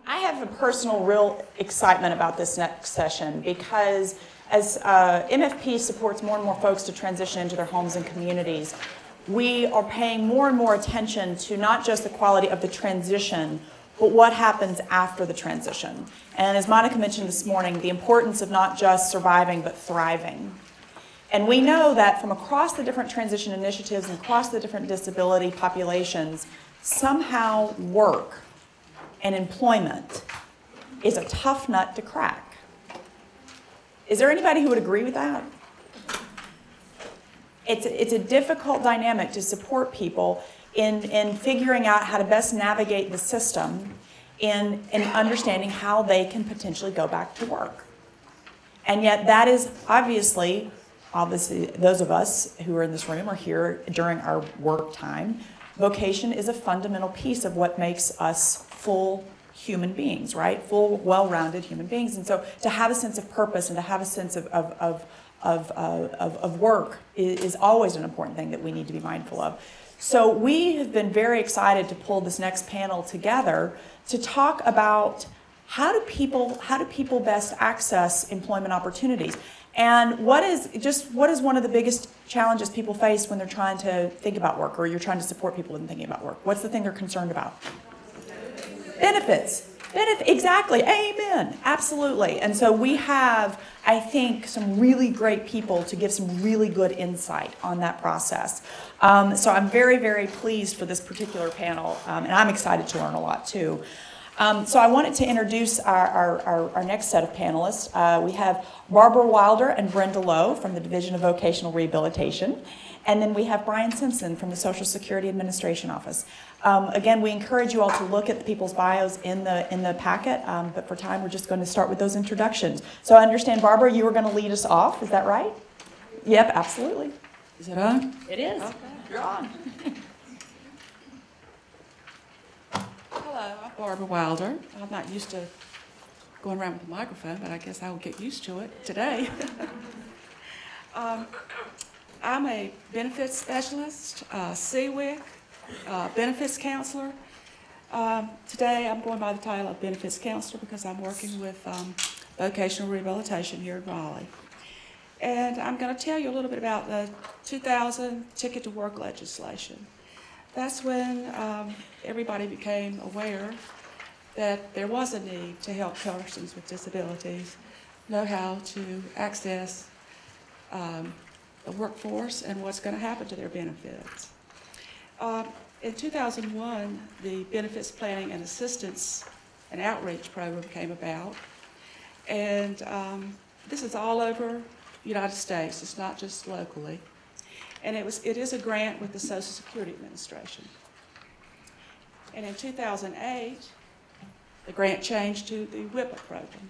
I have a personal real excitement about this next session because as MFP supports more and more folks to transition into their homes and communities, we are paying more and more attention to not just the quality of the transition, but what happens after the transition. And as Monica mentioned this morning, the importance of not just surviving, but thriving. And we know that from across the different transition initiatives and across the different disability populations, somehow work and employment is a tough nut to crack. Is there anybody who would agree with that? It's a difficult dynamic to support people in figuring out how to best navigate the system in understanding how they can potentially go back to work. And yet that is obviously, those of us who are in this room are here during our work time. Vocation is a fundamental piece of what makes us full human beings, right? Full, well-rounded human beings. And so to have a sense of purpose and to have a sense of work is always an important thing that we need to be mindful of. So we have been very excited to pull this next panel together to talk about how do people best access employment opportunities. And what is one of the biggest challenges people face when they're trying to think about work, or you're trying to support people in thinking about work? What's the thing they're concerned about? Benefits. Exactly. Amen. Absolutely. And so we have, I think, some really great people to give some really good insight on that process. So I'm very, very pleased for this particular panel, and I'm excited to learn a lot too. So I wanted to introduce our next set of panelists. We have Barbara Wilder and Brenda Lowe from the Division of Vocational Rehabilitation. And then we have Brian Simpson from the Social Security Administration Office. Again, we encourage you all to look at the people's bios in the packet, but for time, we're just going to start with those introductions. So I understand, Barbara, you were going to lead us off. Is that right? Yep, absolutely. Is it on? It is. Okay. You're on. Hello, I'm Barbara Wilder. I'm not used to going around with a microphone, but I guess I will get used to it today. I'm a benefits specialist, CWIC, benefits counselor. Today I'm going by the title of benefits counselor because I'm working with vocational rehabilitation here in Raleigh. And I'm going to tell you a little bit about the 2000 Ticket to Work legislation. That's when everybody became aware that there was a need to help persons with disabilities know how to access the workforce and what's going to happen to their benefits. In 2001, the Benefits Planning and Assistance and Outreach Program came about. And this is all over the United States. It's not just locally. And it is a grant with the Social Security Administration. And in 2008, the grant changed to the WIPA program.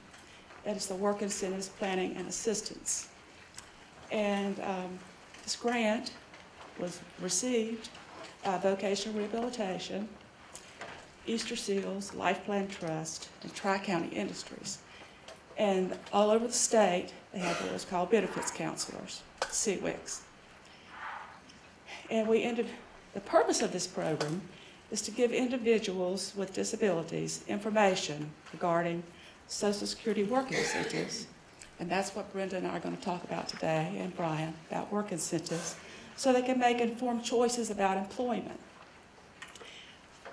That is the Work Incentives Planning and Assistance. And this grant was received by Vocational Rehabilitation, Easter Seals, Life Plan Trust, and Tri-County Industries. And all over the state, they have what was called benefits counselors, CWICs. And the purpose of this program is to give individuals with disabilities information regarding Social Security work incentives. And that's what Brenda and I are going to talk about today, and Brian, about work incentives, so they can make informed choices about employment.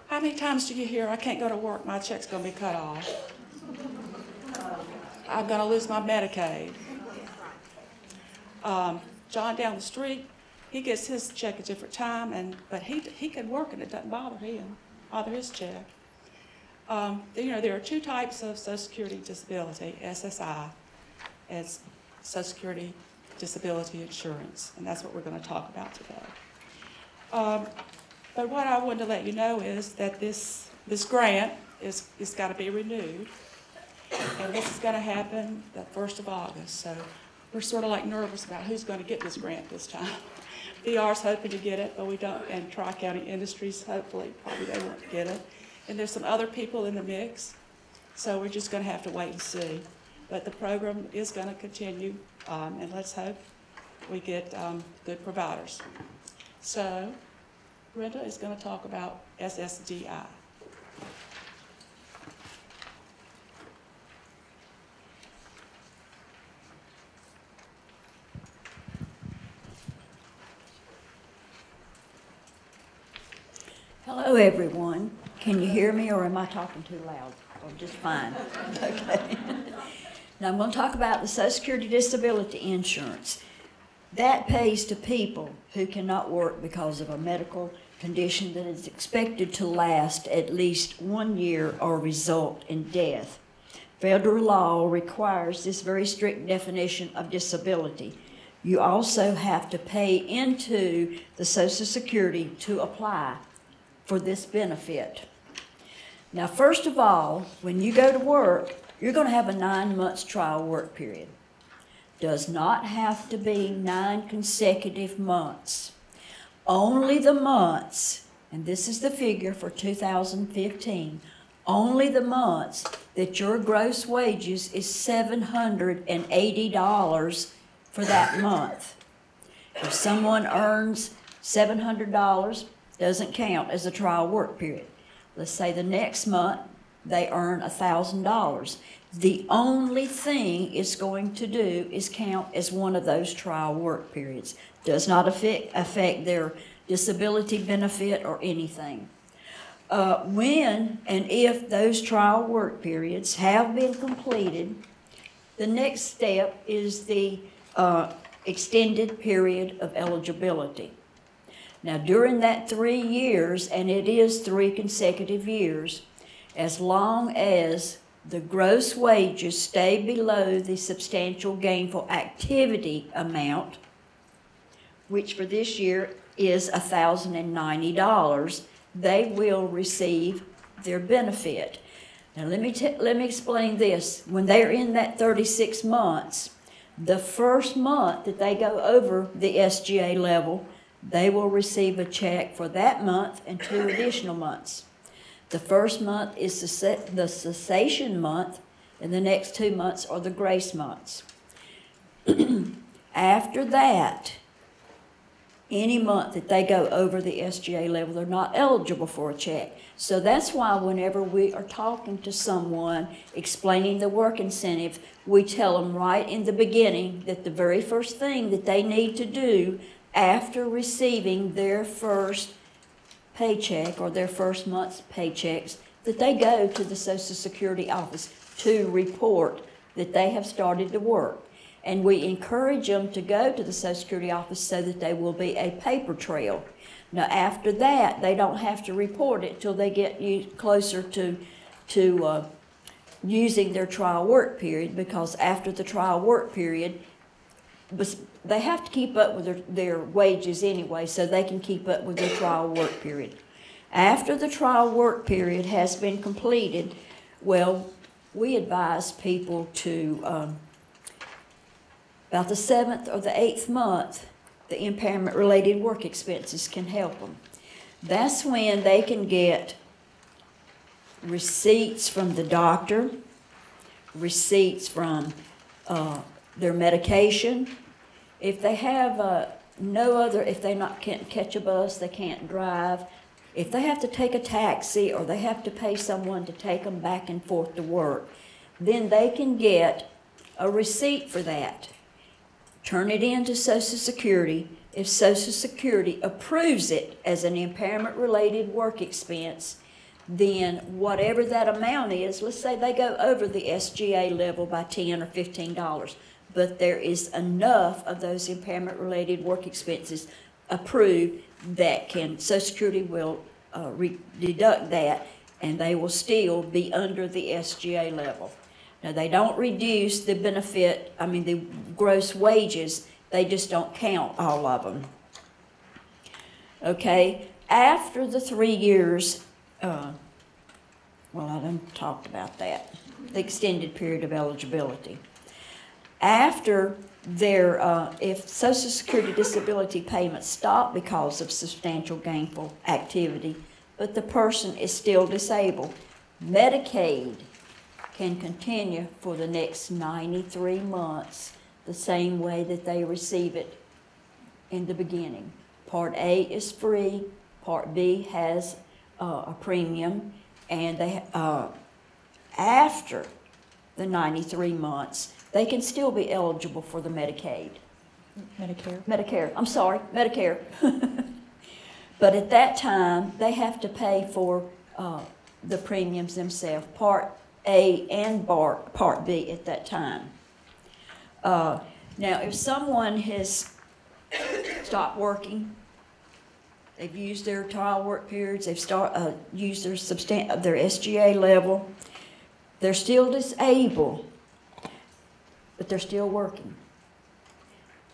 How many times do you hear, I can't go to work, my check's going to be cut off? I'm going to lose my Medicaid. John down the street, he gets his check at a different time, but he can work and it doesn't bother his check. There are two types of Social Security disability, SSI, as Social Security Disability Insurance, and that's what we're going to talk about today. But what I wanted to let you know is that this grant is got to be renewed, and this is going to happen the 1st of August. So we're sort of like nervous about who's going to get this grant this time. VR's hoping to get it, but we don't, and Tri-County Industries, hopefully, probably they want to get it. And there's some other people in the mix, so we're just going to have to wait and see. But the program is going to continue, and let's hope we get good providers. So Brenda is going to talk about SSDI. Hello, everyone. Can you hear me, or am I talking too loud? Or just fine? Okay. Now, I'm going to talk about the Social Security Disability Insurance. That pays to people who cannot work because of a medical condition that is expected to last at least 1 year or result in death. Federal law requires this very strict definition of disability. You also have to pay into the Social Security to apply for this benefit. Now, first of all, when you go to work, you're going to have a 9 months trial work period. Does not have to be 9 consecutive months. Only the months, and this is the figure for 2015, only the months that your gross wages is $780 for that month. If someone earns $700, doesn't count as a trial work period. Let's say the next month they earn $1,000. The only thing it's going to do is count as one of those trial work periods. Does not affect their disability benefit or anything. When and if those trial work periods have been completed, the next step is the extended period of eligibility. Now, during that 3 years, and it is 3 consecutive years, as long as the gross wages stay below the substantial gainful activity amount, which for this year is $1,090, they will receive their benefit. Now, let me explain this. When they're in that 36 months, the first month that they go over the SGA level, they will receive a check for that month and 2 additional months. The first month is the cessation month, and the next 2 months are the grace months. After that, any month that they go over the SGA level, they're not eligible for a check. So that's why whenever we are talking to someone, explaining the work incentive, we tell them right in the beginning that the very first thing that they need to do after receiving their first paycheck or their first month's paychecks, that they go to the Social Security office to report that they have started to work. And we encourage them to go to the Social Security office so that there will be a paper trail. Now, after that, they don't have to report it till they get closer to using their trial work period, because after the trial work period, they have to keep up with their wages anyway, so they can keep up with their trial work period. After the trial work period has been completed, well, we advise people to, about the 7th or the 8th month, the impairment-related work expenses can help them. That's when they can get receipts from the doctor, receipts from their medication. If they have if they can't catch a bus, they can't drive, if they have to take a taxi or they have to pay someone to take them back and forth to work, then they can get a receipt for that. Turn it in to Social Security. If Social Security approves it as an impairment-related work expense, then whatever that amount is, let's say they go over the SGA level by $10 or $15, but there is enough of those impairment-related work expenses approved that Social Security will deduct that, and they will still be under the SGA level. Now, they don't reduce the benefit, the gross wages, they just don't count all of them. Okay, after the 3 years, well, I done talked about that, the extended period of eligibility. After their, if Social Security disability payments stop because of substantial gainful activity, but the person is still disabled, Medicaid can continue for the next 93 months the same way that they receive it in the beginning. Part A is free, Part B has a premium, and they after the 93 months, they can still be eligible for the Medicaid. Medicare. Medicare, I'm sorry, Medicare. But at that time, they have to pay for the premiums themselves, Part A and Part B at that time. Now, if someone has stopped working, they've used their trial work periods, they've used their SGA level, they're still disabled, but they're still working,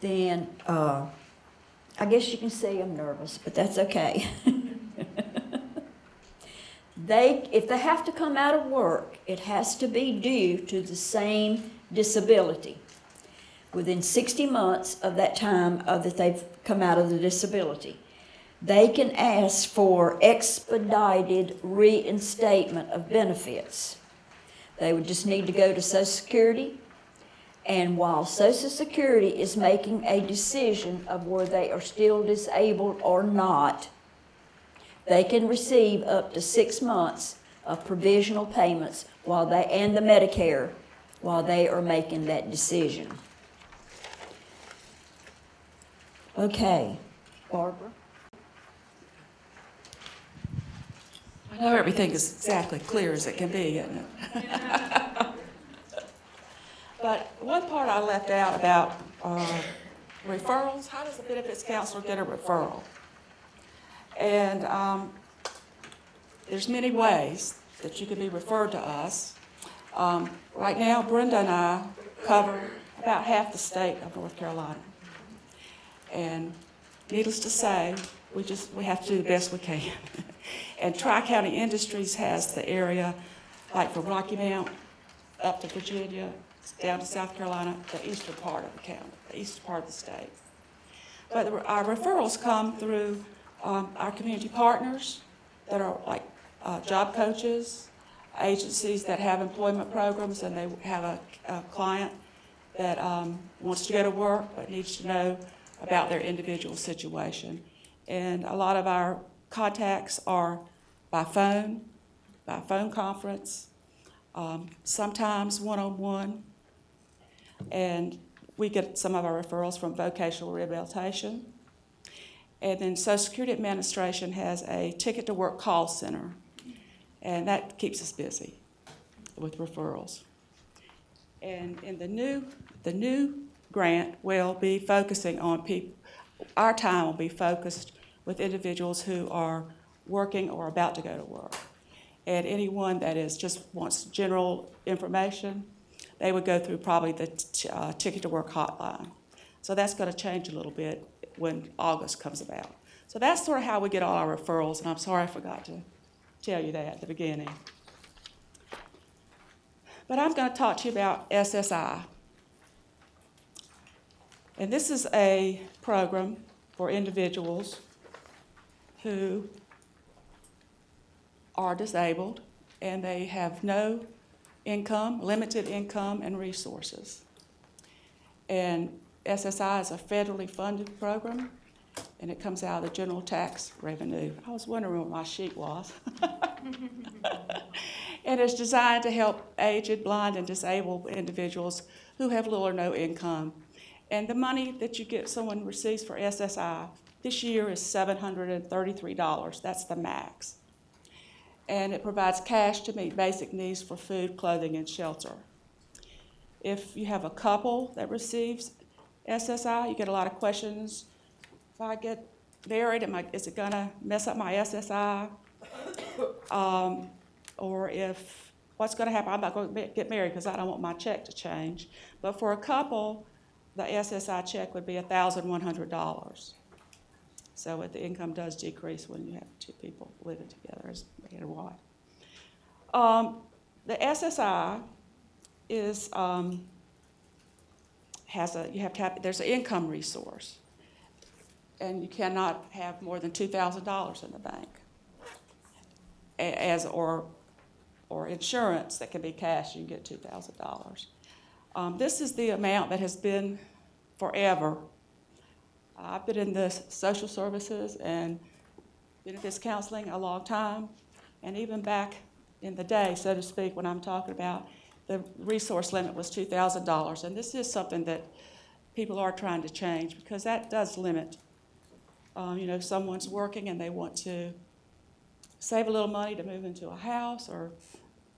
then I guess you can see I'm nervous, but that's okay. If they have to come out of work, it has to be due to the same disability within 60 months of that time that they've come out of the disability. They can ask for expedited reinstatement of benefits. They would just need to go to Social Security, and while Social Security is making a decision of whether they are still disabled or not, they can receive up to 6 months of provisional payments and the Medicare while they are making that decision. Okay, Barbara? I know everything is exactly clear as it can be, isn't it? But one part I left out about referrals. How does a benefits counselor get a referral? And there's many ways that you can be referred to us. Right now, Brenda and I cover about half the state of North Carolina. And needless to say, we have to do the best we can. And Tri-County Industries has the area, like from Rocky Mount up to Virginia, down to South Carolina, the eastern part of the county, the eastern part of the state. But our referrals come through our community partners that are like job coaches, agencies that have employment programs, and they have a client that wants to go to work but needs to know about their individual situation. And a lot of our contacts are by phone conference, sometimes one-on-one, and we get some of our referrals from vocational rehabilitation. And then Social Security Administration has a Ticket to Work call center, and that keeps us busy with referrals. And in the new grant will be focusing on people. Our time will be focused with individuals who are working or about to go to work. And anyone that just wants general information, they would go through probably the Ticket to Work hotline. So that's going to change a little bit when August comes about. So that's sort of how we get all our referrals, and I'm sorry I forgot to tell you that at the beginning. But I'm going to talk to you about SSI. And this is a program for individuals who are disabled and they have no income, limited income and resources. And SSI is a federally funded program, and it comes out of the general tax revenue. I was wondering what my sheet was. And it's designed to help aged, blind, and disabled individuals who have little or no income. And the money that someone receives for SSI this year is $733. That's the max. And it provides cash to meet basic needs for food, clothing, and shelter. If you have a couple that receives SSI, you get a lot of questions. If I get married, is it gonna mess up my SSI? Or what's gonna happen? I'm not gonna get married because I don't want my check to change. But for a couple, the SSI check would be $1,100. So the income does decrease when you have two people living together as man and wife. The SSI is there's an income resource, and you cannot have more than $2,000 in the bank, or insurance that can be cash. You can get $2,000. This is the amount that has been forever. I've been in the social services and benefits counseling a long time, and even back in the day, so to speak, when I'm talking about, the resource limit was $2,000, and this is something that people are trying to change because that does limit You know, someone's working and they want to save a little money to move into a house or,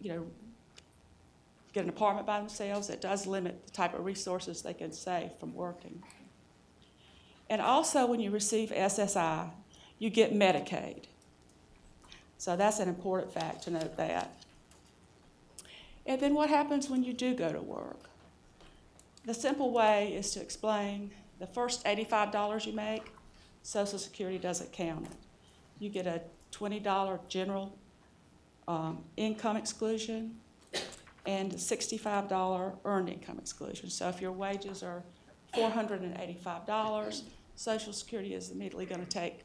you know, get an apartment by themselves. It does limit the type of resources they can save from working. And also when you receive SSI, you get Medicaid. So that's an important fact to note that. And then what happens when you do go to work? The simple way is to explain the first $85 you make, Social Security doesn't count it. You get a $20 general income exclusion and a $65 earned income exclusion. So if your wages are $485, Social Security is immediately going to take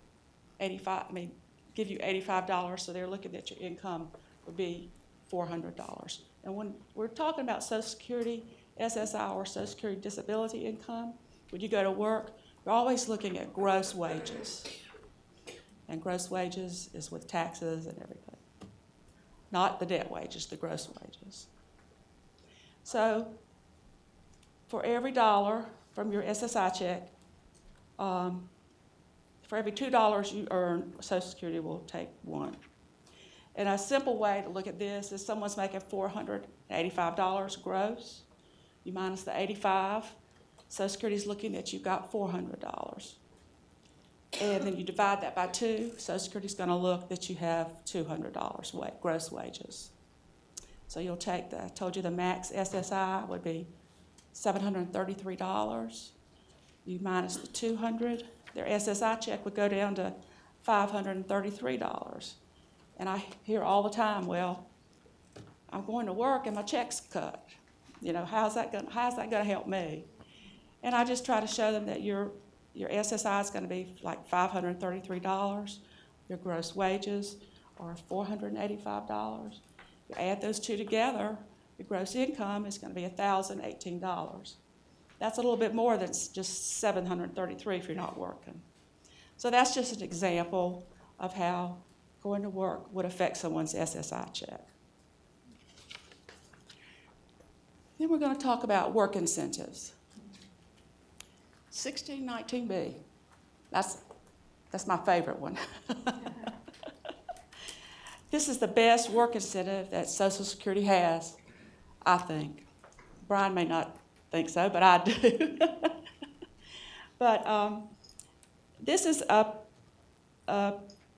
give you $85, so they're looking at your income would be $400. And when we're talking about Social Security, SSI, or Social Security disability income, when you go to work, you're always looking at gross wages. And gross wages is with taxes and everything. Not the net wages, the gross wages. So for every dollar from your SSI check, for every $2 you earn, Social Security will take $1. And a simple way to look at this is someone's making $485 gross. You minus the 85, Social Security is looking at you've got $400. And then you divide that by 2, Social Security is going to look that you have $200 gross wages. So you'll take I told you the max SSI would be $733. You minus the 200, their SSI check would go down to $533. And I hear all the time, well, I'm going to work and my check's cut. You know, how's that going to help me? And I just try to show them that your SSI is going to be like $533. Your gross wages are $485. You add those two together, your gross income is going to be $1,018. That's a little bit more than just $733 if you're not working. So that's just an example of how going to work would affect someone's SSI check. Then we're going to talk about work incentives. 1619B, that's my favorite one. This is the best work incentive that Social Security has, I think. Brian may not think so, but I do. But this is a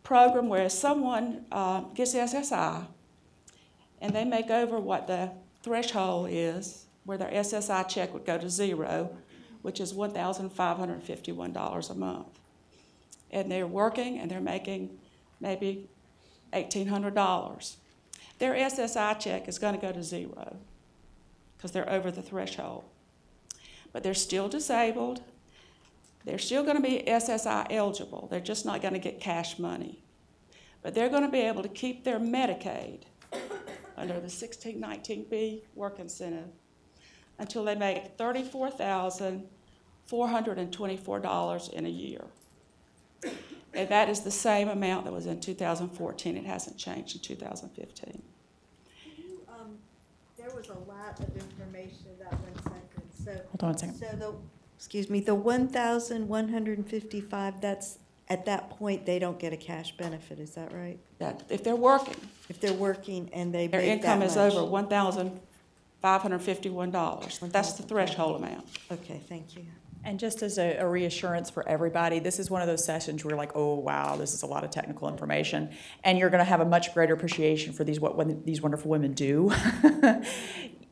program where someone gets SSI and they make over what the threshold is, where their SSI check would go to 0, which is $1,551 a month. And they're working and they're making maybe $1,800. Their SSI check is going to go to 0 because they're over the threshold. But they're still disabled. They're still going to be SSI eligible. They're just not going to get cash money. But they're going to be able to keep their Medicaid under the 1619B work incentive until they make $34,424 in a year. And that is the same amount that was in 2014. It hasn't changed in 2015. There was a lot of information in that one sentence. So, Hold on a second. So the 1,155, that's, at that point, they don't get a cash benefit, is that right? That if they're working, If they're working and they their make income that is much. over $1,551. That's the threshold amount. Okay, thank you. And just as a reassurance for everybody, this is one of those sessions where you're like, oh, wow, this is a lot of technical information. And you're going to have a much greater appreciation for what these wonderful women do.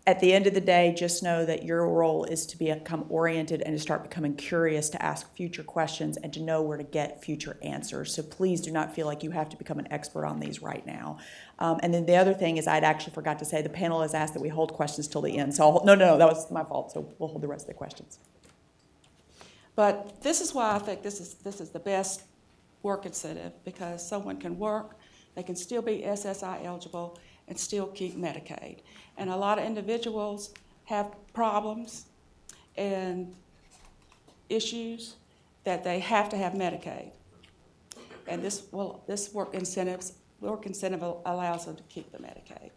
At the end of the day, just know that your role is to become oriented and to start becoming curious, to ask future questions and to know where to get future answers. So please do not feel like you have to become an expert on these right now. And then the other thing is I'd actually forgot to say the panel has asked that we hold questions till the end. So no, that was my fault. So we'll hold the rest of the questions. But this is why I think this is the best work incentive, because someone can work, they can still be SSI eligible, and still keep Medicaid. And a lot of individuals have problems and issues that they have to have Medicaid. And this work incentive allows them to keep the Medicaid.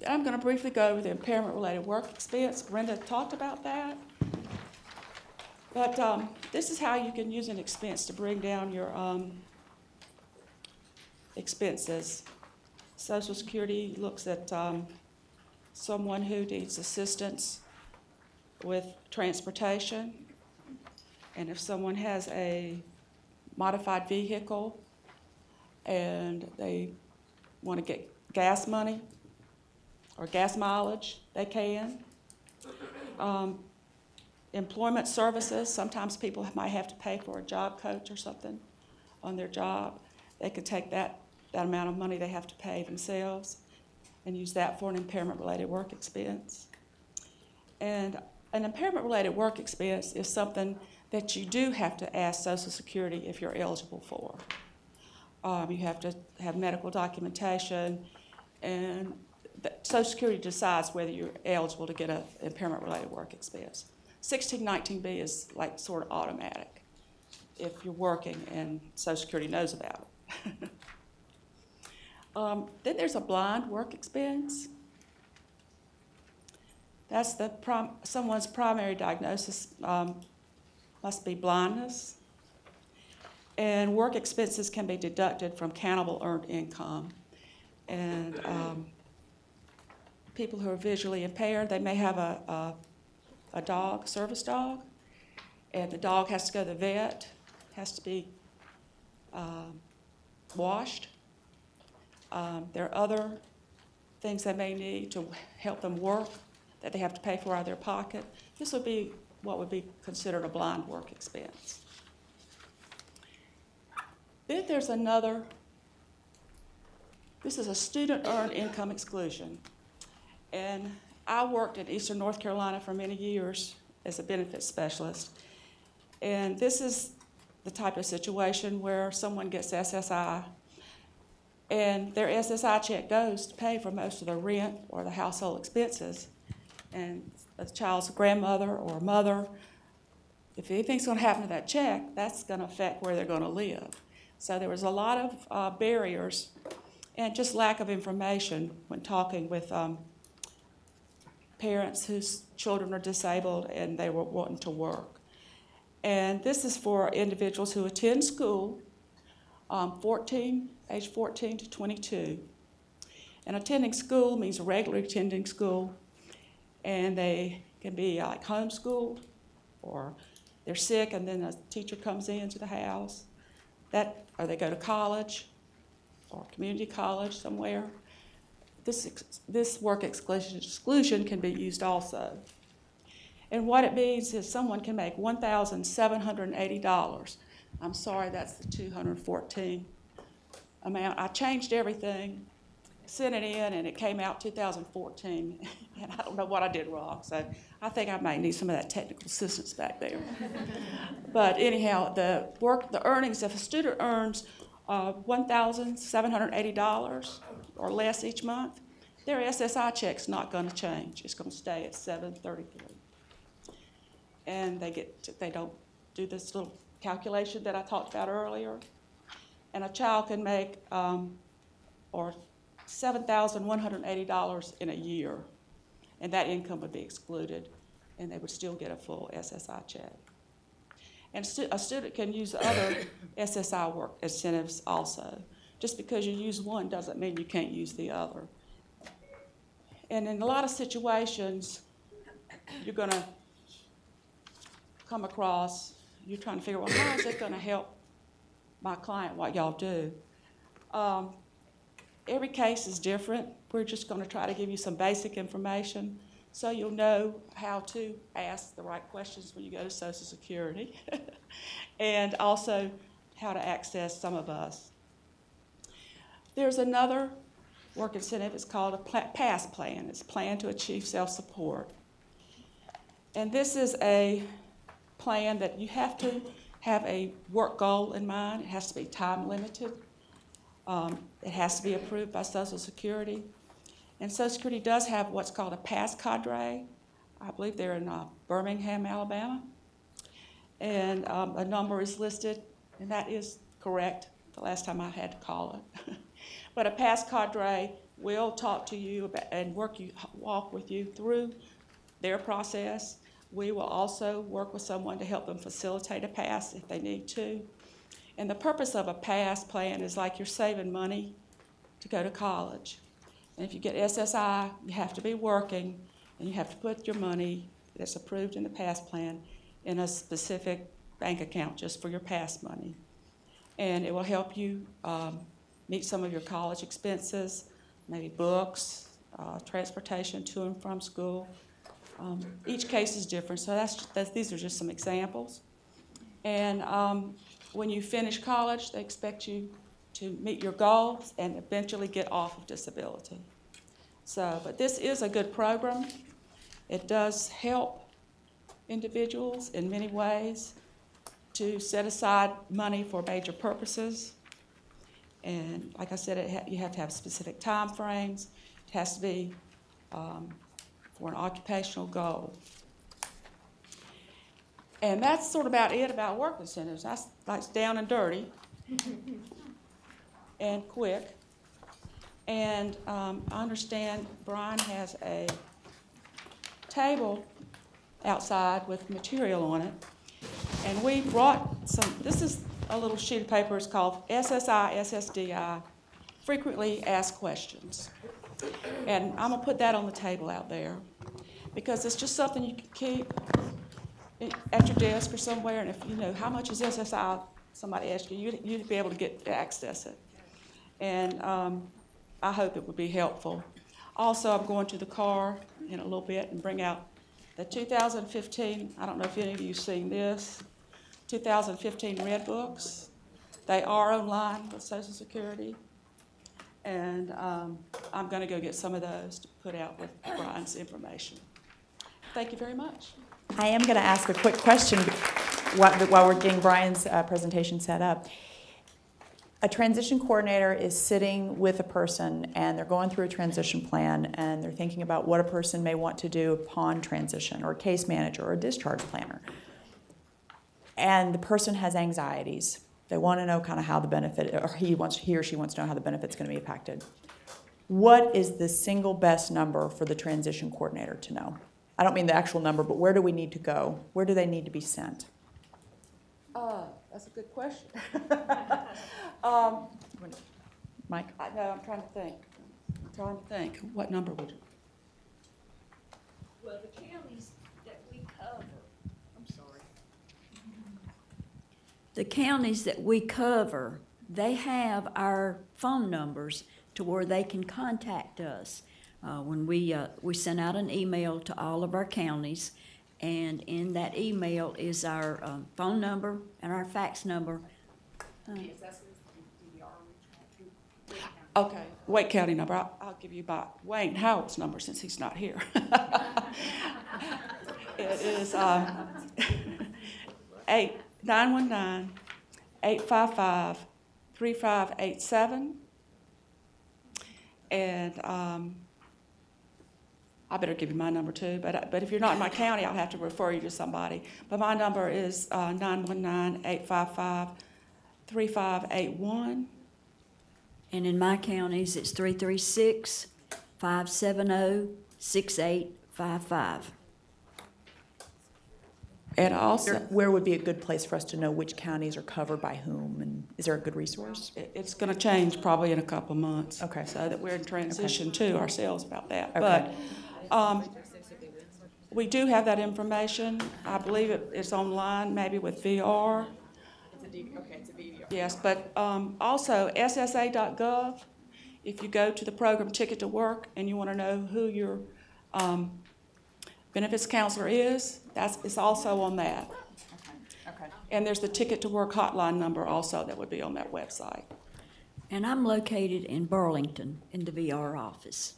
I'm going to briefly go over the impairment-related work expense. Brenda talked about that. But this is how you can use an expense to bring down your expenses. Social Security looks at someone who needs assistance with transportation, and if someone has a modified vehicle and they want to get gas money or gas mileage, they can. Employment services, sometimes people might have to pay for a job coach or something on their job. They could take that amount of money they have to pay themselves and use that for an impairment-related work expense. And an impairment-related work expense is something that you do have to ask Social Security if you're eligible for. You have to have medical documentation, and Social Security decides whether you're eligible to get an impairment-related work expense. 1619B is like sort of automatic if you're working and Social Security knows about it. Then there's a blind work expense. That's someone's primary diagnosis must be blindness. And work expenses can be deducted from countable earned income. And people who are visually impaired, they may have a dog, service dog, and the dog has to go to the vet, has to be washed. There are other things they may need to help them work that they have to pay for out of their pocket. This would be what would be considered a blind work expense. Then there's another, this is a student earned income exclusion. And I worked in Eastern North Carolina for many years as a benefits specialist. And this is the type of situation where someone gets SSI, and their SSI check goes to pay for most of the rent or the household expenses. And a child's grandmother or mother, if anything's going to happen to that check, that's going to affect where they're going to live. So there was a lot of barriers and just lack of information when talking with parents whose children are disabled and they were wanting to work. And this is for individuals who attend school, age 14 to 22. And attending school means regularly attending school, and they can be like homeschooled, or they're sick and then a teacher comes into the house, or they go to college or community college somewhere. This work exclusion can be used also. And what it means is someone can make $1,780. I'm sorry, that's the 214 amount. I changed everything, sent it in, and it came out 2014. And I don't know what I did wrong, so I think I might need some of that technical assistance back there. But anyhow, the earnings, if a student earns $1,780 or less each month, their SSI check's not going to change. It's going to stay at $733. And they don't do this little calculation that I talked about earlier. And a child can make or $7,180 in a year, and that income would be excluded, and they would still get a full SSI check. And a student can use other SSI work incentives also. Just because you use one doesn't mean you can't use the other. And in a lot of situations, you're going to come across, you're trying to figure out, well, how is it going to help my client, what y'all do? Every case is different. We're just going to try to give you some basic information so you'll know how to ask the right questions when you go to Social Security and also how to access some of us. There's another work incentive. It's called a PASS plan. It's Plan to Achieve Self-Support. And this is a plan that you have to have a work goal in mind. It has to be time limited. It has to be approved by Social Security. And Social Security does have what's called a PASS cadre. I believe they're in Birmingham, Alabama. And a number is listed, and that is correct the last time I had to call it. But a PASS cadre will talk to you about and walk with you through their process. We will also work with someone to help them facilitate a pass if they need to. And the purpose of a pass plan is like you're saving money to go to college. And if you get SSI, you have to be working, and you have to put your money that's approved in the pass plan in a specific bank account just for your pass money. And it will help you meet some of your college expenses, maybe books, transportation to and from school. Each case is different, so these are just some examples. And when you finish college, they expect you to meet your goals and eventually get off of disability. So, but this is a good program. It does help individuals in many ways to set aside money for major purposes. And like I said, you have to have specific time frames. It has to be for an occupational goal. And that's sort of about it about work incentives. That's like down and dirty and quick. And I understand Brian has a table outside with material on it. And we brought some, this is a little sheet of paper. It's called SSI, SSDI, Frequently Asked Questions. And I'm going to put that on the table out there because it's just something you can keep at your desk or somewhere. And if you know how much is SSI, somebody asks you, you'd be able to access it. And I hope it would be helpful. Also, I'm going to the car in a little bit and bring out the 2015, I don't know if any of you have seen this, 2015 Red Books. They are online with Social Security. And I'm going to go get some of those to put out with Brian's information. Thank you very much. I am going to ask a quick question while we're getting Brian's presentation set up. A transition coordinator is sitting with a person and they're going through a transition plan and they're thinking about what a person may want to do upon transition, or a case manager or a discharge planner. And the person has anxieties. They want to know kind of how the benefit, or he or she wants to know how the benefit's going to be impacted. What is the single best number for the transition coordinator to know? I don't mean the actual number, but where do we need to go? Where do they need to be sent? That's a good question. Mike? No, I'm trying to think. What number would you? Well, the counties that we cover, I'm sorry. The counties that we cover, they have our phone numbers to where they can contact us. When we send out an email to all of our counties, and in that email is our phone number and our fax number. Okay, Wake County number. I'll give you by Wayne Howell's number since he's not here. It is 919-855-3587. And I better give you my number too, but if you're not in my county, I'll have to refer you to somebody. But my number is 919-855-3581. And in my counties, it's 336-570-6855. And also, Where would be a good place for us to know which counties are covered by whom, and is there a good resource? it's going to change probably in a couple of months. Okay. So that we're in transition too ourselves about that. Okay. But we do have that information. I believe it's online, maybe with VR. It's a video. Yes, but also ssa.gov, if you go to the program Ticket to Work and you want to know who your benefits counselor is, it's also on that. Okay. And there's the Ticket to Work hotline number also that would be on that website. And I'm located in Burlington in the VR office.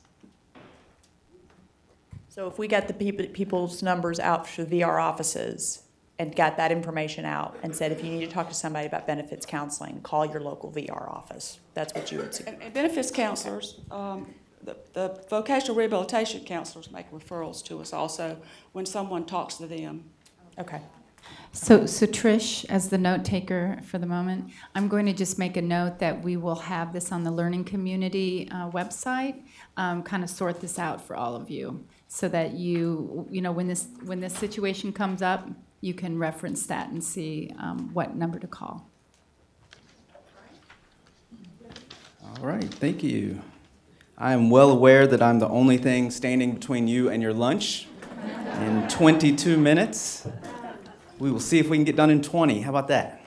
So if we got the people's numbers out for the VR offices and got that information out and said, if you need to talk to somebody about benefits counseling, call your local VR office. That's what you would suggest. And benefits counselors, the vocational rehabilitation counselors make referrals to us also when someone talks to them. Okay. So Trish, as the note taker for the moment, I'm going to just make a note that we will have this on the Learning Community website, kind of sort this out for all of you, so that you know, when this situation comes up, you can reference that and see what number to call. All right, thank you. I am well aware that I'm the only thing standing between you and your lunch in 22 minutes. We will see if we can get done in 20. How about that?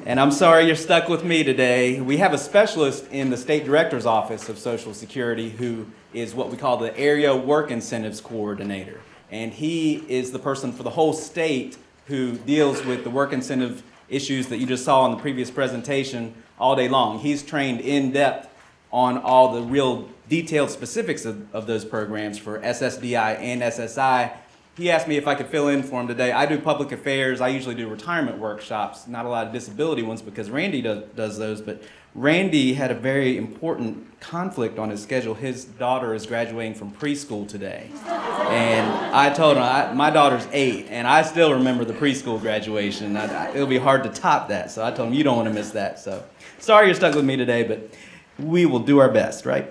And I'm sorry you're stuck with me today. We have a specialist in the State Director's Office of Social Security who is what we call the Area Work Incentives Coordinator. And he is the person for the whole state who deals with the work incentive issues that you just saw in the previous presentation all day long. He's trained in depth on all the real detailed specifics of those programs for SSDI and SSI. He asked me if I could fill in for him today. I do public affairs. I usually do retirement workshops, not a lot of disability ones because Randy does those. But Randy had a very important conflict on his schedule. His daughter is graduating from preschool today. And I told him, my daughter's 8, and I still remember the preschool graduation. It'll be hard to top that. So I told him, you don't want to miss that. So sorry you're stuck with me today, but we will do our best, right?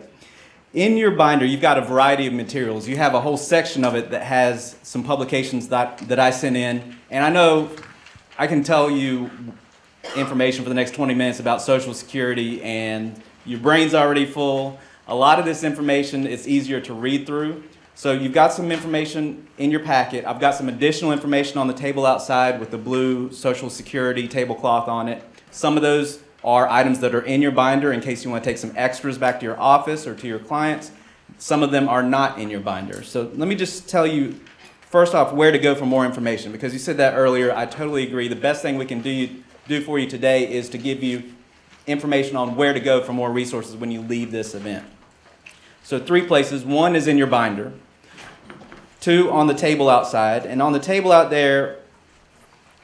In your binder, you've got a variety of materials. You have a whole section of it that has some publications that I sent in. And I know I can tell you information for the next 20 minutes about Social Security, and your brain's already full. A lot of this information is easier to read through. So you've got some information in your packet. I've got some additional information on the table outside with the blue Social Security tablecloth on it. Some of those are items that are in your binder in case you want to take some extras back to your office or to your clients. Some of them are not in your binder. So let me just tell you, first off, where to go for more information, because you said that earlier. I totally agree. The best thing we can do for you today is to give you information on where to go for more resources when you leave this event. So 3 places. 1 is in your binder. 2 on the table outside. And on the table out there,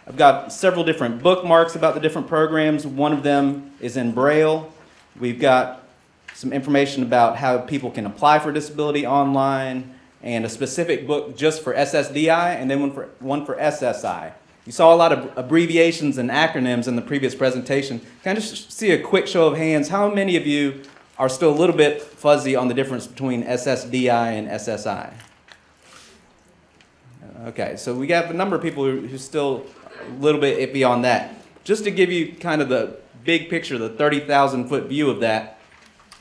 I've got several different bookmarks about the different programs. One of them is in Braille. We've got some information about how people can apply for disability online, and a specific book just for SSDI, and then one for SSI. You saw a lot of abbreviations and acronyms in the previous presentation. Can I just see a quick show of hands? How many of you are still a little bit fuzzy on the difference between SSDI and SSI? Okay, so we got a number of people who still a little bit iffy on that. Just to give you kind of the big picture, the 30,000-foot view of that,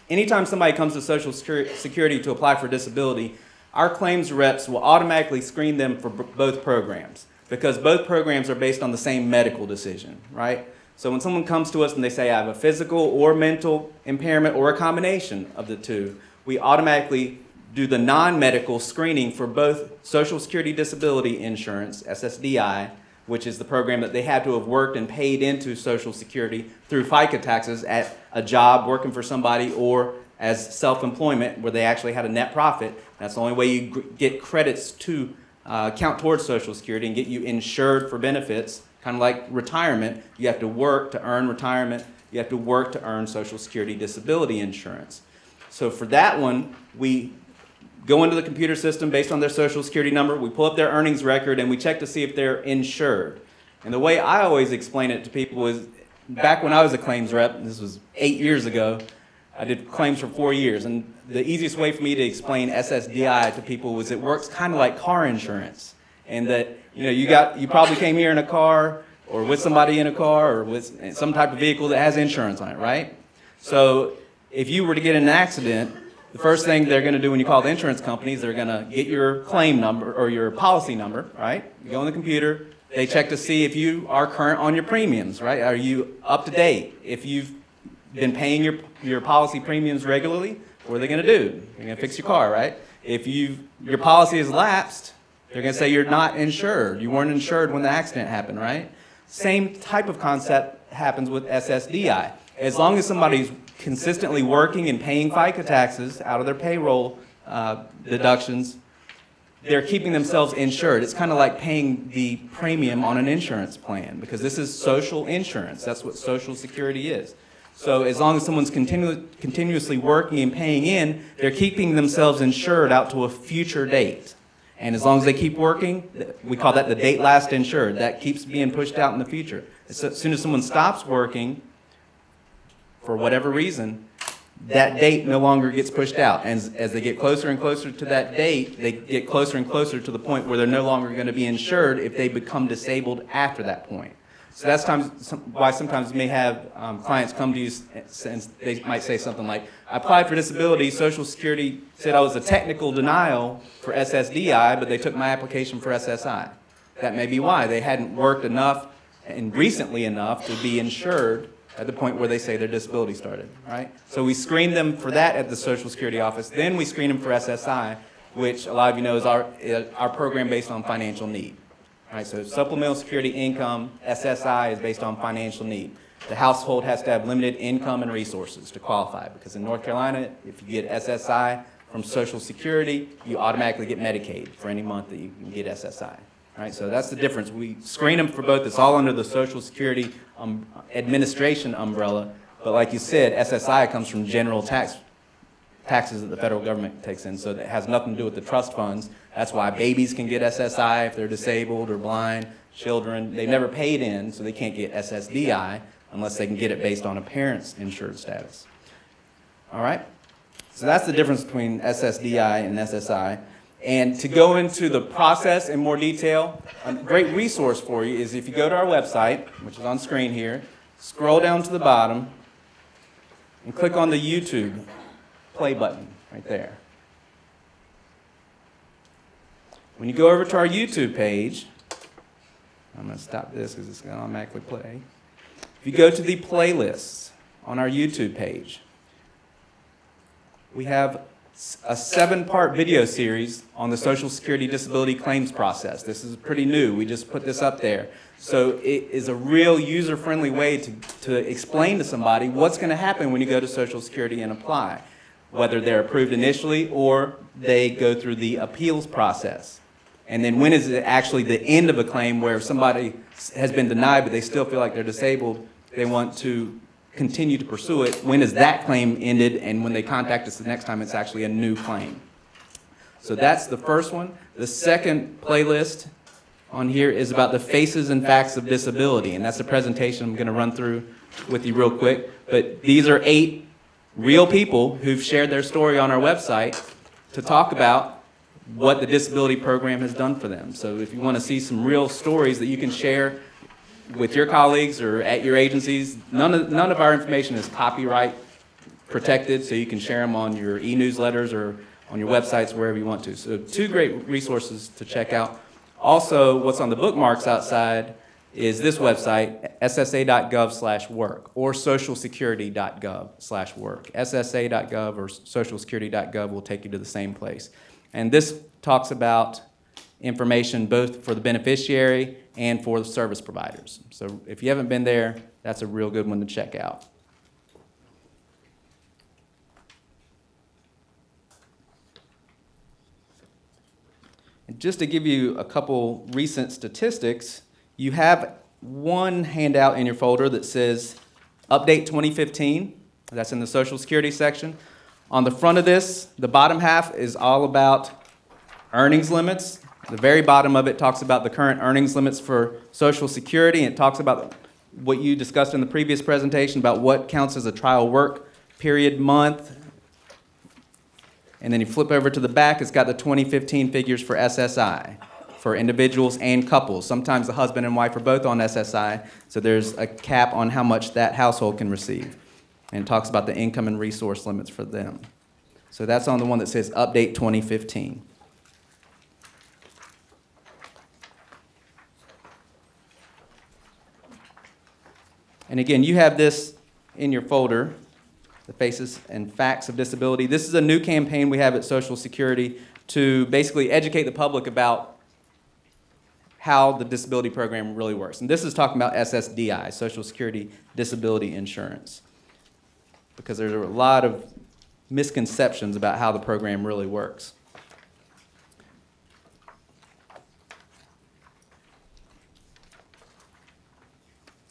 anytime somebody comes to Social Security to apply for disability, our claims reps will automatically screen them for both programs, because both programs are based on the same medical decision, right? So when someone comes to us and they say, I have a physical or mental impairment or a combination of the two, we automatically do the non-medical screening for both Social Security Disability Insurance, SSDI, which is the program that they had to have worked and paid into Social Security through FICA taxes at a job working for somebody, or as self-employment where they actually had a net profit. That's the only way you get credits to count towards Social Security and get you insured for benefits, kind of like retirement. You have to work to earn retirement. You have to work to earn Social Security Disability Insurance. So for that one, we go into the computer system based on their Social Security number, we pull up their earnings record, and we check to see if they're insured. And the way I always explain it to people is, back when I was a claims rep, this was 8 years ago, I did claims for 4 years, and the easiest way for me to explain SSDI to people was it works kind of like car insurance, and that you probably came here in a car, or with somebody in a car, or with some type of vehicle that has insurance on it, right? So if you were to get in an accident, the first thing they're going to do when you call the insurance companies, they're going to get your claim number or your policy number, right? You go on the computer, they check to see if you are current on your premiums, right? Are you up to date? If you've been paying your policy premiums regularly, what are they going to do? They're going to fix your car, right? If your policy is lapsed, they're going to say you're not insured. You weren't insured when the accident happened, right? Same type of concept happens with SSDI. As long as somebody's consistently working and paying FICA taxes out of their payroll deductions, they're keeping themselves insured. It's kind of like paying the premium on an insurance plan, because this is social insurance. That's what Social Security is. So as long as someone's continuously working and paying in, they're keeping themselves insured out to a future date. And as long as they keep working, we call that the date last insured. That keeps being pushed out in the future. As soon as someone stops working, for whatever reason, that date no longer gets pushed out. And as they get closer and closer to that date, they get closer and closer to the point where they're no longer going to be insured if they become disabled after that point. So that's why sometimes you may have clients come to you and they might say something like, I applied for disability, Social Security said I was a technical denial for SSDI, but they took my application for SSI. That may be why. They hadn't worked enough and recently enough to be insured at the point where they say their disability started, right? So we screen them for that at the Social Security office. Then we screen them for SSI, which a lot of you know is our program based on financial need. Right, so supplemental security income, SSI, is based on financial need. The household has to have limited income and resources to qualify, because in North Carolina, if you get SSI from Social Security, you automatically get Medicaid for any month that you can get SSI. Right, so that's the difference. We screen them for both. It's all under the Social Security administration umbrella, but like you said, SSI comes from general taxes that the federal government takes in, so that has nothing to do with the trust funds. That's why babies can get SSI if they're disabled or blind. Children, they've never paid in, so they can't get SSDI unless they can get it based on a parent's insured status. All right? So that's the difference between SSDI and SSI. And to go into the process in more detail, a great resource for you is if you go to our website, which is on screen here, scroll down to the bottom, and click on the YouTube play button right there. When you go over to our YouTube page, I'm going to stop this because it's going to automatically play. If you go to the playlists on our YouTube page, we have a 7-part video series on the Social Security disability claims process. This is pretty new. We just put this up there. So it is a real user-friendly way to explain to somebody what's going to happen when you go to Social Security and apply, whether they're approved initially or they go through the appeals process. And then when is it actually the end of a claim where somebody has been denied but they still feel like they're disabled, they want to continue to pursue it, when is that claim ended, and when they contact us the next time it's actually a new claim. So that's the first one. The second playlist on here is about the faces and facts of disability, and that's a presentation I'm going to run through with you real quick. But these are 8 real people who've shared their story on our website to talk about what the disability program has done for them. So if you want to see some real stories that you can share with your colleagues or at your agencies, none of our information is copyright protected, so you can share them on your e-newsletters or on your websites, wherever you want to. So 2 great resources to check out. Also, what's on the bookmarks outside is this website, ssa.gov/work, or socialsecurity.gov/work. ssa.gov or socialsecurity.gov will take you to the same place. And this talks about information both for the beneficiary and for the service providers. So if you haven't been there, that's a real good one to check out. And just to give you a couple recent statistics, you have one handout in your folder that says Update 2015. That's in the Social Security section. On the front of this, the bottom half is all about earnings limits. The very bottom of it talks about the current earnings limits for Social Security, and it talks about what you discussed in the previous presentation about what counts as a trial work period month. And then you flip over to the back, it's got the 2015 figures for SSI, for individuals and couples. Sometimes the husband and wife are both on SSI, so there's a cap on how much that household can receive. And it talks about the income and resource limits for them. So that's on the one that says Update 2015. And again, you have this in your folder, the Faces and Facts of Disability. This is a new campaign we have at Social Security to basically educate the public about how the disability program really works. And this is talking about SSDI, Social Security Disability Insurance, because there's a lot of misconceptions about how the program really works.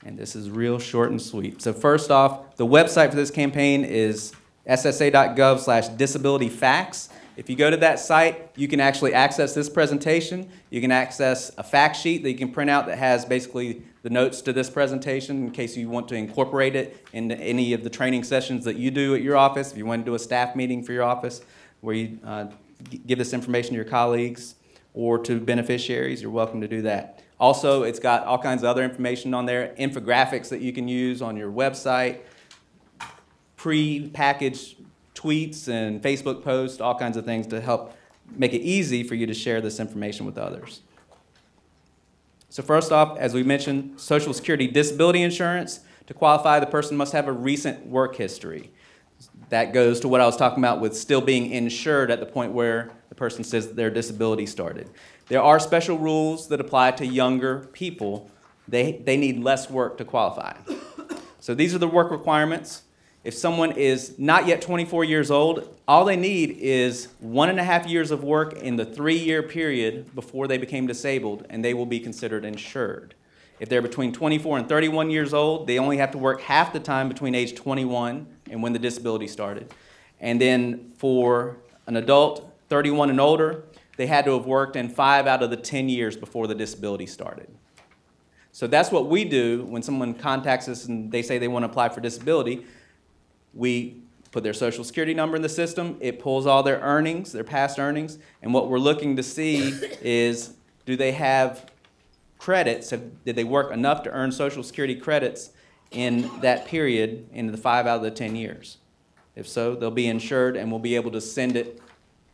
And this is real short and sweet. So first off, the website for this campaign is ssa.gov/disabilityfacts. If you go to that site, you can actually access this presentation. You can access a fact sheet that you can print out that has basically the notes to this presentation in case you want to incorporate it into any of the training sessions that you do at your office. If you want to do a staff meeting for your office where you give this information to your colleagues or to beneficiaries, you're welcome to do that. Also, it's got all kinds of other information on there, infographics that you can use on your website, pre-packaged tweets and Facebook posts, all kinds of things to help make it easy for you to share this information with others. So first off, as we mentioned, Social Security disability insurance. To qualify, the person must have a recent work history. That goes to what I was talking about with still being insured at the point where the person says their disability started. There are special rules that apply to younger people. They need less work to qualify. So these are the work requirements. If someone is not yet 24 years old, all they need is 1.5 years of work in the 3-year period before they became disabled, and they will be considered insured. If they're between 24 and 31 years old, they only have to work half the time between age 21 and when the disability started. And then for an adult, 31 and older, they had to have worked in 5 out of the 10 years before the disability started. So that's what we do when someone contacts us and they say they want to apply for disability. We put their Social Security number in the system. It pulls all their earnings, their past earnings, and what we're looking to see is, do they have credits? Did they work enough to earn Social Security credits in that period in the 5 out of the 10 years? If so, they'll be insured and we'll be able to send it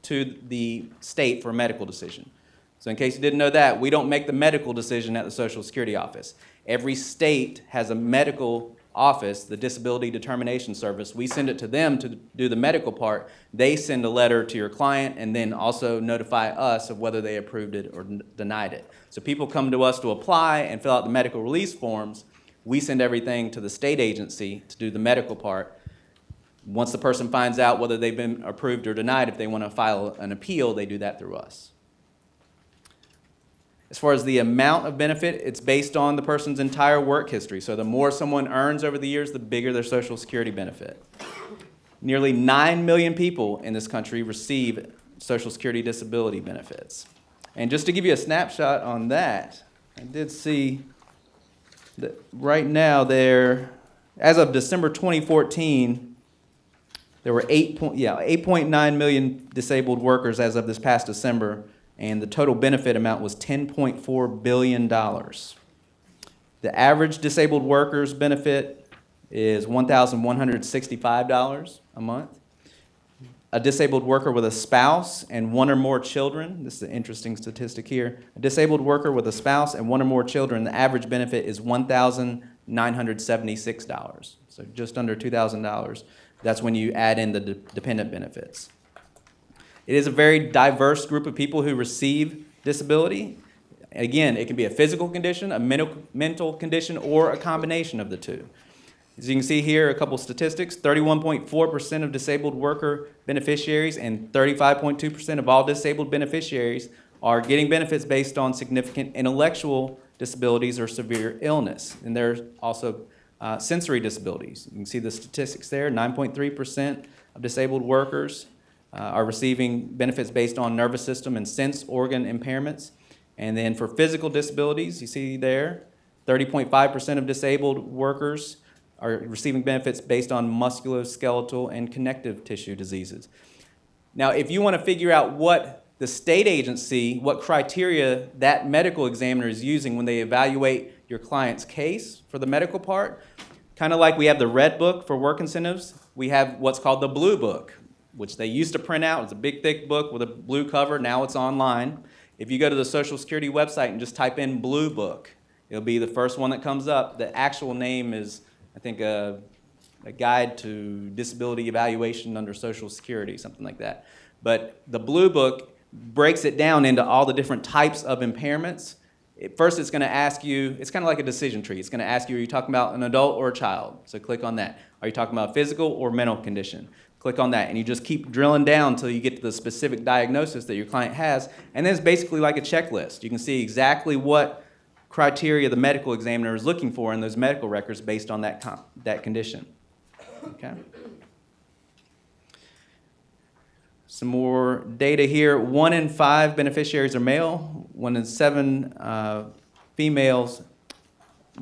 to the state for a medical decision. So in case you didn't know that, we don't make the medical decision at the Social Security office. Every state has a medical office, the Disability Determination Service. We send it to them to do the medical part. They send a letter to your client and then also notify us of whether they approved it or denied it. So people come to us to apply and fill out the medical release forms. We send everything to the state agency to do the medical part. Once the person finds out whether they've been approved or denied, if they want to file an appeal, they do that through us. As far as the amount of benefit, it's based on the person's entire work history. So the more someone earns over the years, the bigger their Social Security benefit. Nearly 9 million people in this country receive Social Security disability benefits. And just to give you a snapshot on that, I did see that right now as of December 2014, there were 8.9 million disabled workers as of this past December, and the total benefit amount was $10.4 billion. The average disabled worker's benefit is $1,165 a month. A disabled worker with a spouse and 1 or more children, this is an interesting statistic here, a disabled worker with a spouse and 1 or more children, the average benefit is $1,976, so just under $2,000. That's when you add in the dependent benefits. It is a very diverse group of people who receive disability. Again, it can be a physical condition, a mental condition, or a combination of the two. As you can see here, a couple statistics, 31.4% of disabled worker beneficiaries and 35.2% of all disabled beneficiaries are getting benefits based on significant intellectual disabilities or severe illness. And there's also sensory disabilities. You can see the statistics there, 9.3% of disabled workers are receiving benefits based on nervous system and sense organ impairments. And then for physical disabilities, you see there, 30.5% of disabled workers are receiving benefits based on musculoskeletal and connective tissue diseases. Now, if you want to figure out what the state agency, what criteria that medical examiner is using when they evaluate your client's case for the medical part, kind of like we have the red book for work incentives, we have what's called the blue book, which they used to print out. It's a big, thick book with a blue cover. Now it's online. If you go to the Social Security website and just type in blue book, it'll be the first one that comes up. The actual name is, I think, a guide to disability evaluation under Social Security, something like that. But the blue book breaks it down into all the different types of impairments. First, it's going to ask you, it's kind of like a decision tree. It's going to ask you, are you talking about an adult or a child? So click on that. Are you talking about a physical or mental condition? Click on that, and you just keep drilling down until you get to the specific diagnosis that your client has, and then it's basically like a checklist. You can see exactly what criteria the medical examiner is looking for in those medical records based on that condition. Okay? Some more data here. 1 in 5 beneficiaries are male. 1 in 7 females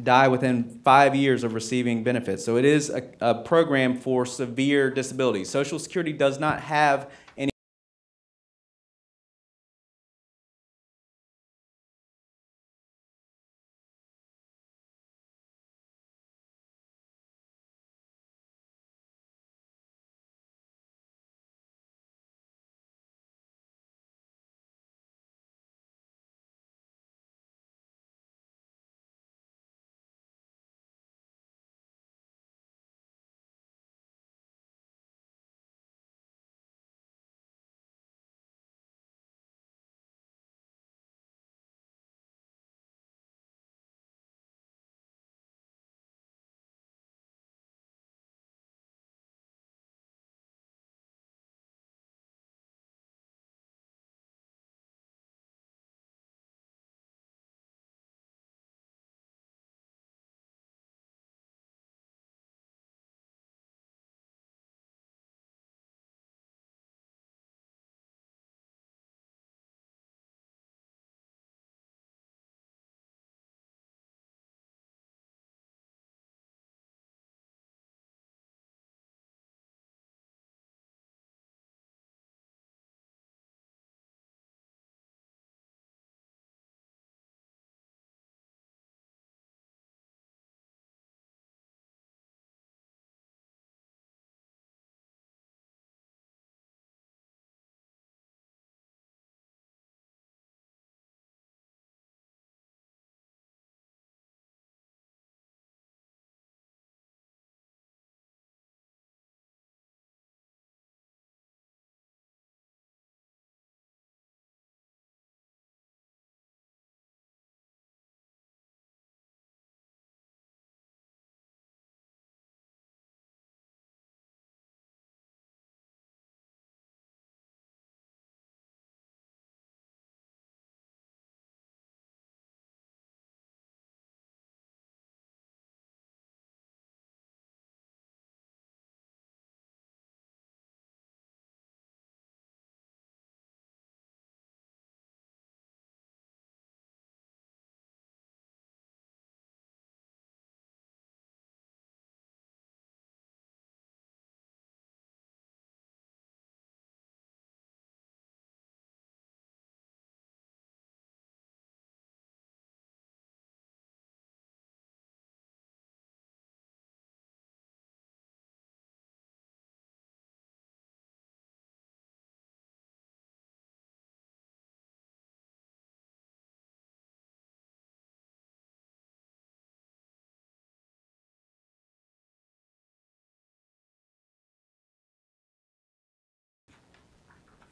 die within 5 years of receiving benefits. So it is a program for severe disabilities. Social Security does not have any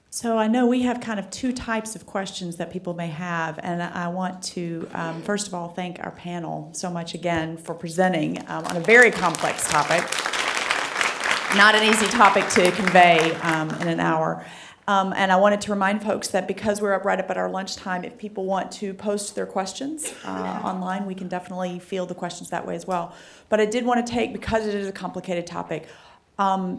So I know we have kind of 2 types of questions that people may have, and I want to, first of all, thank our panel so much again for presenting on a very complex topic. Not an easy topic to convey in an hour. And I wanted to remind folks that because we're right up at our lunchtime, if people want to post their questions online, we can definitely field the questions that way as well. But I did want to take, because it is a complicated topic,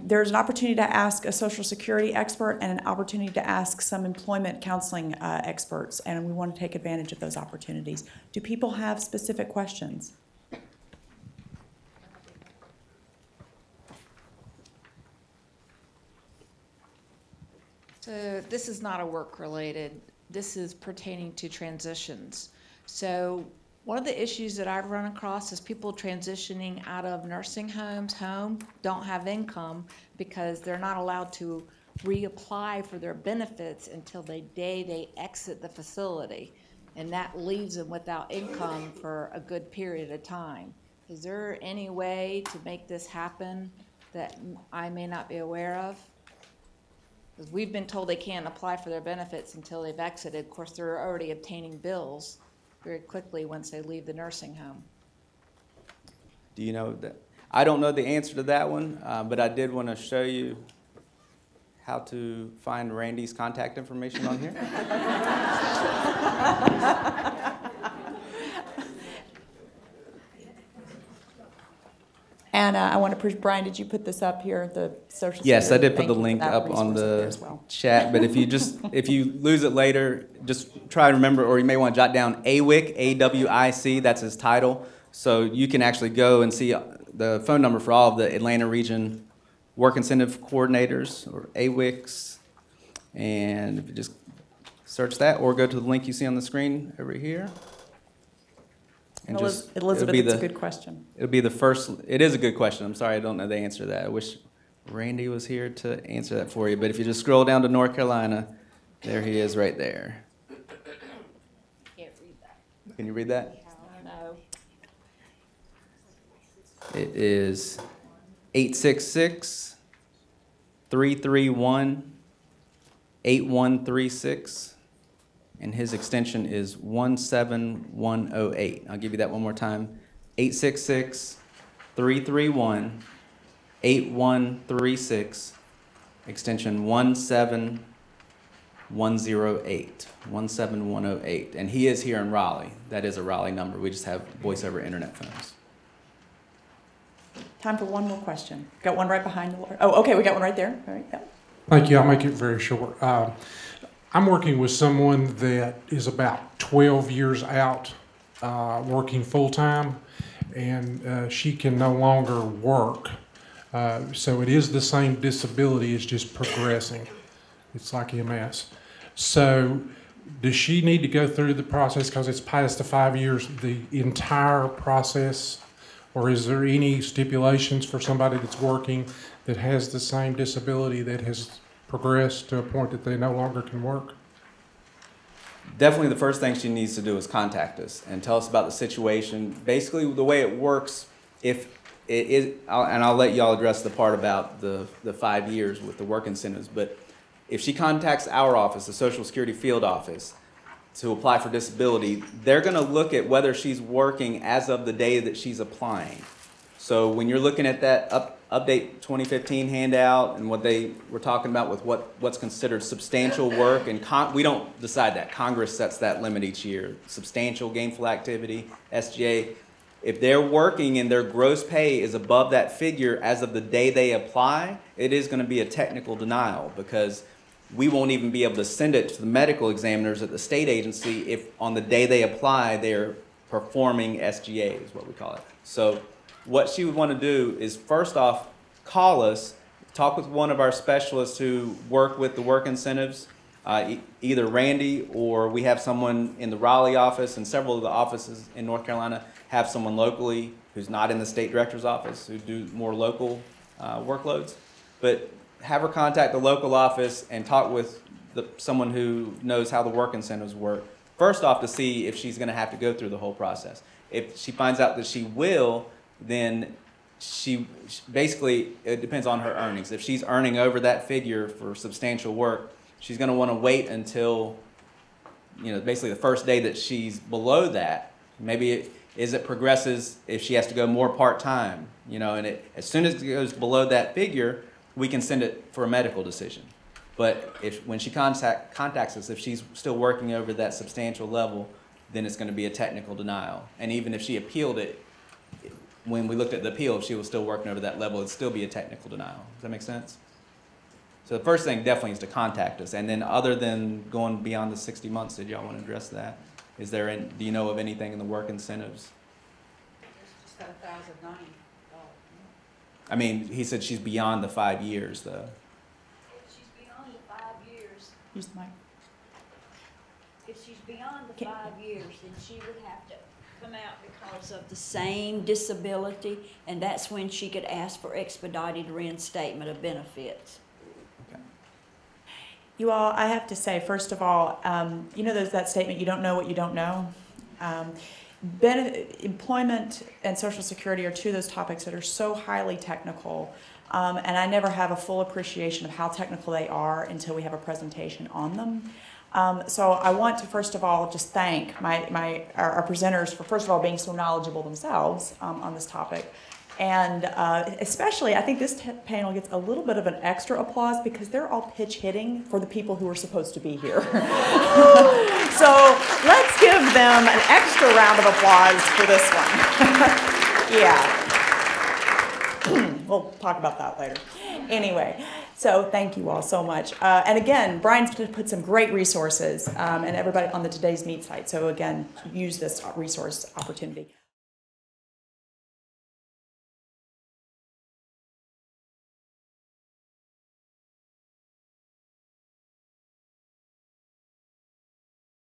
there's an opportunity to ask a Social Security expert and an opportunity to ask some employment counseling experts, and we want to take advantage of those opportunities. Do people have specific questions? So this is not a work-related, this is pertaining to transitions. So one of the issues that I've run across is people transitioning out of nursing homes home, don't have income because they're not allowed to reapply for their benefits until the day they exit the facility. And that leaves them without income for a good period of time. Is there any way to make this happen that I may not be aware of? Because we've been told they can't apply for their benefits until they've exited. Of course, they're already obtaining bills very quickly once they leave the nursing home. Do you know that? I don't know the answer to that one, but I did want to show you how to find Randy's contact information on here. And I want to, Brian, did you put this up here, the social? Yes, I Security? did put the Thank you link for that up on resource up there the as well. chat, but if you lose it later, just try to remember, or you may want to jot down AWIC, AWIC, that's his title. So you can actually go and see the phone number for all of the Atlanta Region Work Incentive Coordinators, or AWICs. And if you just search that, or go to the link you see on the screen over here. And Elizabeth, it's a good question. It'll be the first. It is a good question. I'm sorry I don't know the answer to that. I wish Randy was here to answer that for you. But if you just scroll down to North Carolina, there he is right there. Can't read that. Can you read that? No. It is 866-331-8136. And his extension is 17108. I'll give you that one more time. 866-331-8136, extension 17108. 17108. And he is here in Raleigh. That is a Raleigh number. We just have voice over internet phones. Time for one more question. Got one right behind the. Oh, okay, we got one right there. All right, yeah. Thank you. I'll make it very short. I'm working with someone that is about 12 years out, working full-time, and she can no longer work. So it is the same disability, it's just progressing. It's like MS. So does she need to go through the process because it's past the 5 years, the entire process? Or is there any stipulations for somebody that's working that has the same disability that has progressed to a point that they no longer can work? Definitely the first thing she needs to do is contact us and tell us about the situation. Basically, the way it works, if it is, and I'll let y'all address the part about the 5 years with the work incentives, but if she contacts our office, the Social Security field office, to apply for disability, they're going to look at whether she's working as of the day that she's applying. So when you're looking at that Update 2015 handout and what they were talking about with what's considered substantial work, and we don't decide that. Congress sets that limit each year. Substantial gainful activity, SGA. If they're working and their gross pay is above that figure as of the day they apply, it is going to be a technical denial because we won't even be able to send it to the medical examiners at the state agency if on the day they apply they're performing SGA is what we call it. So what she would want to do is first off call us, talk with one of our specialists who work with the work incentives, either Randy or we have someone in the Raleigh office, and several of the offices in North Carolina have someone locally who's not in the state director's office who do more local workloads. But have her contact the local office and talk with someone who knows how the work incentives work. First off, to see if she's going to have to go through the whole process. If she finds out that she will, then she basically, it depends on her earnings. If she's earning over that figure for substantial work, she's going to want to wait until, basically the first day that she's below that. Maybe it progresses if she has to go more part-time, and as soon as it goes below that figure, we can send it for a medical decision. But when she contacts us, if she's still working over that substantial level, then it's going to be a technical denial. And even if she appealed it, when we looked at the appeal, if she was still working over that level, it'd still be a technical denial. Does that make sense? So the first thing definitely is to contact us. And then other than going beyond the 60 months, did y'all want to address that? Do you know of anything in the work incentives? Just got $1,090. I mean, he said she's beyond the 5 years, though. If she's beyond the 5 years, Use the mic. if she's beyond the 5 years, then she would have to come out because of the same disability, and that's when she could ask for expedited reinstatement of benefits. Okay. You all, I have to say, first of all, there's that statement, you don't know what you don't know. Employment and Social Security are two of those topics that are so highly technical, and I never have a full appreciation of how technical they are until we have a presentation on them. So I want to first of all just thank our presenters for first of all being so knowledgeable themselves on this topic. And especially, I think this panel gets a little bit of an extra applause because they're all pitch hitting for the people who are supposed to be here. So let's give them an extra round of applause for this one. Yeah. we'll talk about that later. Anyway, so thank you all so much. And again, Brian's put some great resources and everybody on the Today's Meet site. So again, use this resource opportunity.